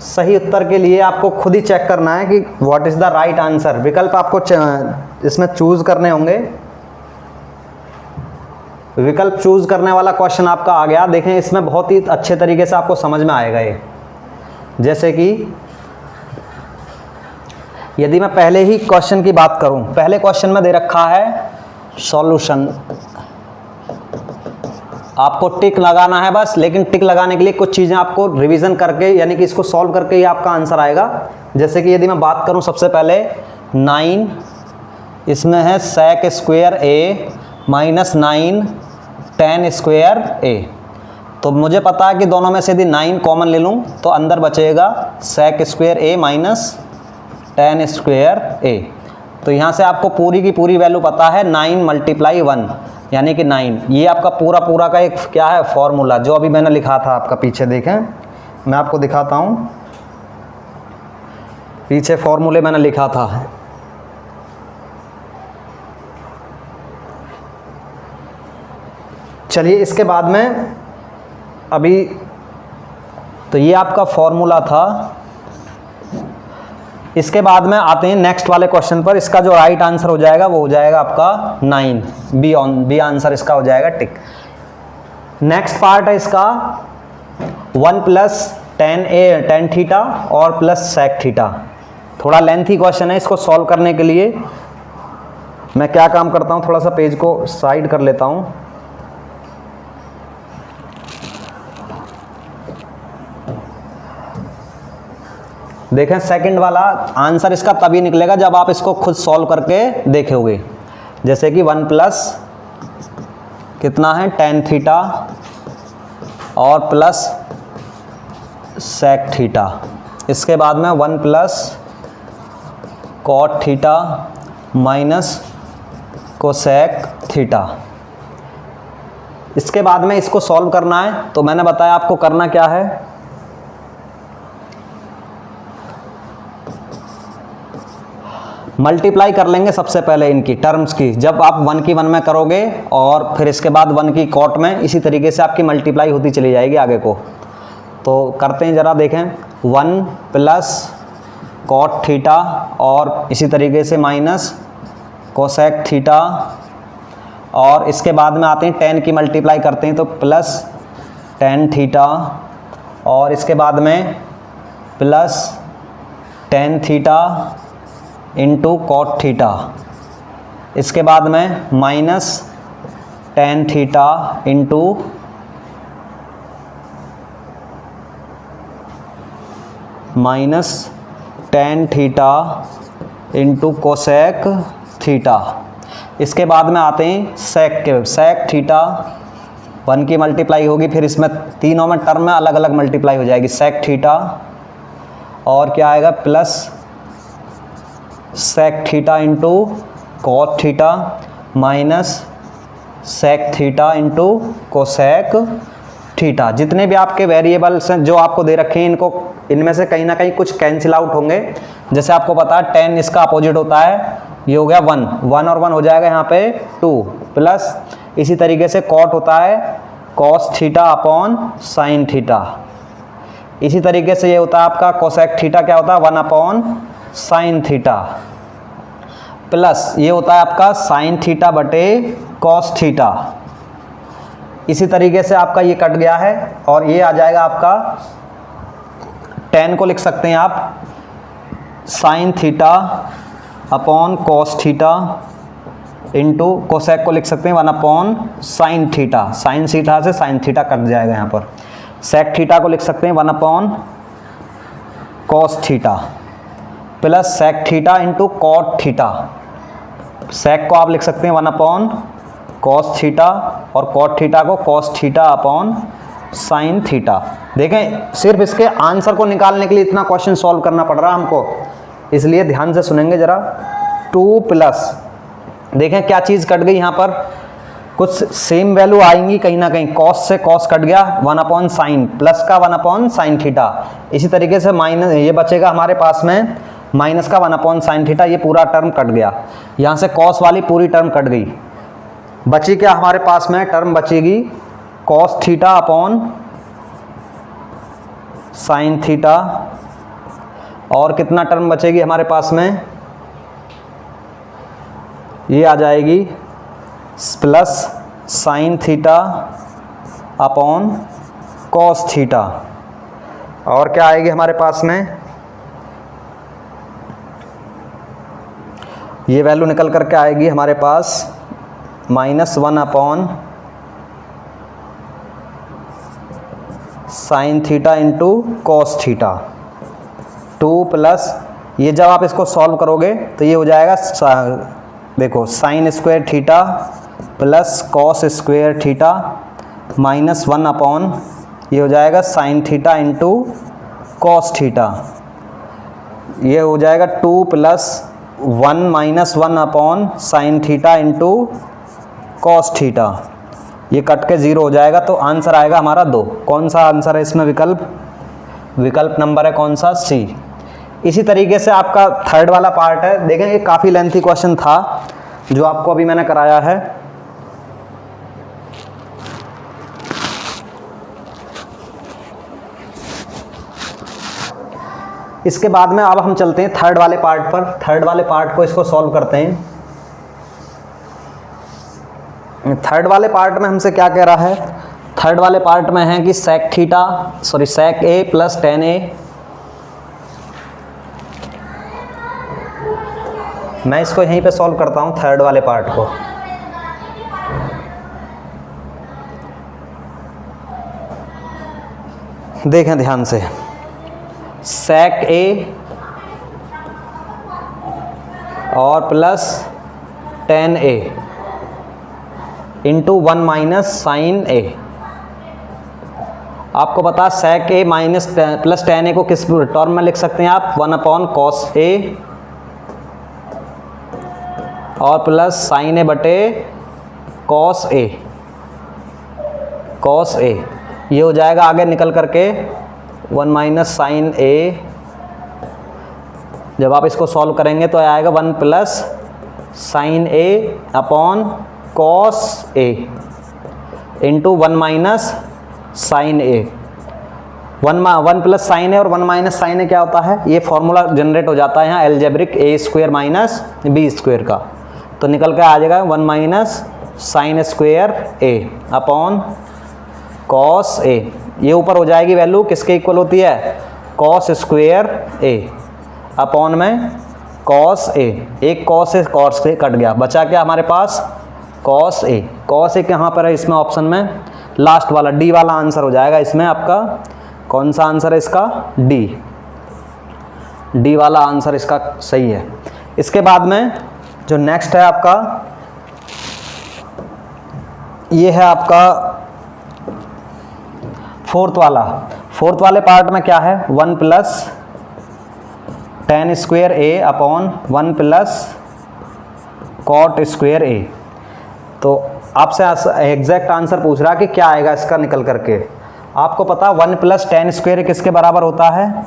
सही उत्तर के लिए आपको खुद ही चेक करना है कि what is the right answer. विकल्प आपको इसमें चूज़ करने होंगे। विकल्प चूज़ करने वाला क्वेश्चन आपका आ गया। देखें इसमें बहुत ही अच्छे तरीके से आपको समझ में आएगा ये। जैसे कि यदि मैं पहले ही क्वेश्चन की बात करूं, पहले क्वेश्चन में दे रखा है सॉल्यूशन, आपको टिक लगाना है बस। लेकिन टिक लगाने के लिए कुछ चीज़ें आपको रिवीजन करके, यानी कि इसको सॉल्व करके ही आपका आंसर आएगा। जैसे कि यदि मैं बात करूं सबसे पहले 9, इसमें है सेक स्क्वायर ए माइनस 9 tan स्क्वायर ए। तो मुझे पता है कि दोनों में से यदि 9 कॉमन ले लूँ तो अंदर बचेगा सेक स्क्वायर ए माइनस tan स्क्वायर ए। तो यहाँ से आपको पूरी की पूरी वैल्यू पता है 9 × 1 यानी कि 9। ये आपका पूरा का एक क्या है फॉर्मूला, जो अभी मैंने लिखा था आपका पीछे देखें, मैं आपको दिखाता हूँ। पीछे फॉर्मूले मैंने लिखा था। चलिए इसके बाद में अभी तो ये आपका फॉर्मूला था। इसके बाद में आते हैं नेक्स्ट वाले क्वेश्चन पर। इसका जो राइट आंसर हो जाएगा वो हो जाएगा आपका 9, बी आंसर इसका हो जाएगा टिक। नेक्स्ट पार्ट है इसका 1 + tan थीटा और प्लस sec थीटा। थोड़ा लेंथी क्वेश्चन है। इसको सॉल्व करने के लिए मैं क्या काम करता हूँ, थोड़ा सा पेज को साइड कर लेता हूँ। देखें सेकंड वाला आंसर इसका तभी निकलेगा जब आप इसको खुद सॉल्व करके देखोगे। जैसे कि 1 प्लस कितना है tan थीटा और प्लस sec थीटा। इसके बाद में 1 plus cot theta minus cosec theta. इसके बाद में इसको सॉल्व करना है। तो मैंने बताया आपको करना क्या है, मल्टीप्लाई कर लेंगे सबसे पहले इनकी टर्म्स की। जब आप 1 की 1 में करोगे और फिर इसके बाद 1 की कॉट में, इसी तरीके से आपकी मल्टीप्लाई होती चली जाएगी आगे को। तो करते हैं ज़रा, देखें 1 प्लस कॉट थीटा और इसी तरीके से माइनस कोसेक थीटा, और इसके बाद में आते हैं tan की मल्टीप्लाई करते हैं तो प्लस tan थीटा, और इसके बाद में plus tan theta into cot theta. इसके बाद में minus tan theta into minus tan theta into cosec theta. इसके बाद में आते हैं सेक थीटा। 1 की मल्टीप्लाई होगी, फिर इसमें तीनों में टर्म में अलग अलग मल्टीप्लाई हो जाएगी। सेक थीटा और क्या आएगा plus sec theta into cot theta minus sec theta into cosec theta. जितने भी आपके वेरिएबल्स हैं जो आपको दे रखे हैं, इनमें से कहीं ना कहीं कुछ कैंसिल आउट होंगे। जैसे आपको पता है tan इसका अपोजिट होता है, ये हो गया 1 और 1 हो जाएगा यहाँ पे 2, प्लस इसी तरीके से कॉट होता है cos theta upon sine theta. इसी तरीके से ये होता है आपका कोसेक थीटा, क्या होता है 1 अपॉन साइन थीटा, प्लस ये होता है आपका साइन थीटा बटे कॉस थीटा। इसी तरीके से आपका ये कट गया है और ये आ जाएगा आपका tan को लिख सकते हैं आप sine theta upon cos theta into cosec को लिख सकते हैं 1 upon sine theta. Sine theta से साइन थीटा कट जाएगा यहाँ पर। सेक थीटा को लिख सकते हैं 1 upon cos theta plus sec theta into cot theta. Sec को आप लिख सकते हैं 1 अपॉन कॉस थीटा और कॉट थीटा को cos theta upon sine theta. देखें सिर्फ इसके आंसर को निकालने के लिए इतना क्वेश्चन सॉल्व करना पड़ रहा है हमको, इसलिए ध्यान से सुनेंगे ज़रा। 2 प्लस, देखें क्या चीज़ कट गई यहाँ पर, कुछ सेम वैल्यू आएंगी कहीं ना कहीं। कॉस से कॉस कट गया 1 अपॉन साइन, प्लस का 1 अपॉन साइन थीटा। इसी तरीके से माइनस ये बचेगा हमारे पास में माइनस का 1 अपॉन साइन थीटा। ये पूरा टर्म कट गया, यहाँ से कॉस वाली पूरी टर्म कट गई। बची क्या हमारे पास में टर्म बचेगी cos theta upon sine theta और कितना टर्म बचेगी हमारे पास में, ये आ जाएगी plus sine theta upon cos theta. और क्या आएगी हमारे पास में, ये वैल्यू निकल करके आएगी हमारे पास -1 upon sine theta into cos theta 2 plus, ये जब आप इसको सॉल्व करोगे तो ये हो जाएगा देखो sine square theta plus cos square theta -1 upon ये हो जाएगा sine theta into cos theta, ये हो जाएगा 2 plus 1 -1 upon sine theta into cos theta, ये कट के 0 हो जाएगा। तो आंसर आएगा हमारा 2। कौन सा आंसर है इसमें, विकल्प नंबर है कौन सा, सी। इसी तरीके से आपका थर्ड वाला पार्ट है, देखें ये काफ़ी लेंथी क्वेश्चन था जो आपको अभी मैंने कराया है। इसके बाद में अब हम चलते हैं थर्ड वाले पार्ट पर। थर्ड वाले पार्ट को इसको सॉल्व करते हैं। थर्ड वाले पार्ट में हमसे क्या कह रहा है, थर्ड वाले पार्ट में है कि sec a plus tan a, मैं इसको यहीं पे सॉल्व करता हूं थर्ड वाले पार्ट को। देखें ध्यान से, sec a और plus tan a into 1 minus sine a। आपको पता sec a minus plus tan a को किस टर्म में लिख सकते हैं आप, 1 अपॉन कॉस a और प्लस साइन a बटे कॉस a, ये हो जाएगा आगे निकल करके 1 माइनस साइन a। जब आप इसको सॉल्व करेंगे तो आएगा 1 plus sine a upon cos a into 1 minus sine a। 1 plus sine a और 1 माइनस साइन a क्या होता है, ये फॉर्मूला जनरेट हो जाता है यहाँ algebraic a square minus b square का। तो निकल कर आ जाएगा 1 minus sine square a upon cos a। ये ऊपर हो जाएगी वैल्यू किसके इक्वल होती है, कॉस स्क्वायर a अपॉन में कॉस a। एक कॉस से कॉस से कट गया, बचा क्या हमारे पास कॉस a। कॉस a कहाँ पर है इसमें ऑप्शन में, लास्ट वाला डी वाला आंसर हो जाएगा इसमें आपका। कौन सा आंसर है इसका, डी वाला आंसर इसका सही है। इसके बाद में जो नेक्स्ट है आपका, ये है आपका फोर्थ वाले पार्ट में क्या है, 1 plus tan square a upon 1 plus cot square a। तो आपसे एग्जैक्ट आंसर पूछ रहा है कि क्या आएगा इसका निकल करके। आपको पता 1 प्लस tan स्क्वायर a किसके बराबर होता है,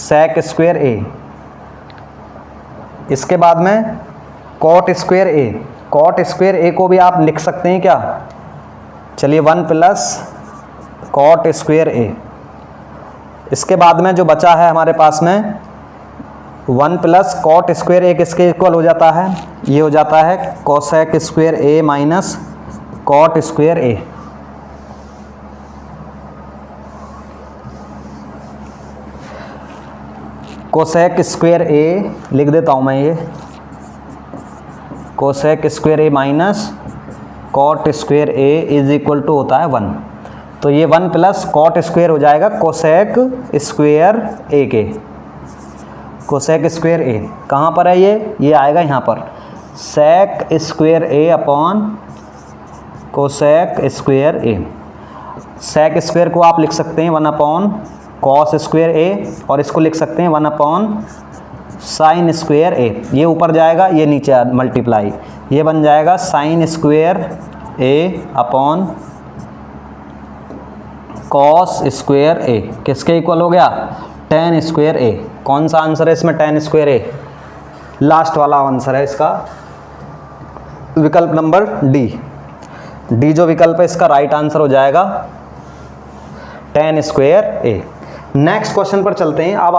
sec स्क्वायर a। इसके बाद में कॉट स्क्वायर a को भी आप लिख सकते हैं क्या, चलिए 1 प्लस कॉट स्क्वायर a। इसके बाद में जो बचा है हमारे पास में 1 प्लस कॉट स्क्वायर a किसके इक्वल हो जाता है, ये हो जाता है cosec square a minus cot square a। Cosec square a लिख देता हूँ मैं, ये cosec square a minus cot square a is equal to होता है 1। तो ये 1 प्लस कॉट स्क्वायर हो जाएगा कोसेक स्क्वायर a के। कोसेक स्क्वायर a कहाँ पर है, ये आएगा यहाँ पर sec square a upon cosec square a। Sec square को आप लिख सकते हैं 1 अपॉन कॉस स्क्वायर a और इसको लिख सकते हैं 1 अपॉन साइन स्क्वायर a। ये ऊपर जाएगा, ये नीचे मल्टीप्लाई, ये बन जाएगा sine square a upon cos square a। किसके इक्वल हो गया, tan स्क्वायर a। कौन सा आंसर है इसमें, tan स्क्वायर a, लास्ट वाला आंसर है इसका, विकल्प नंबर डी जो विकल्प है इसका राइट आंसर हो जाएगा tan square a। Next question पर चलते हैं। अब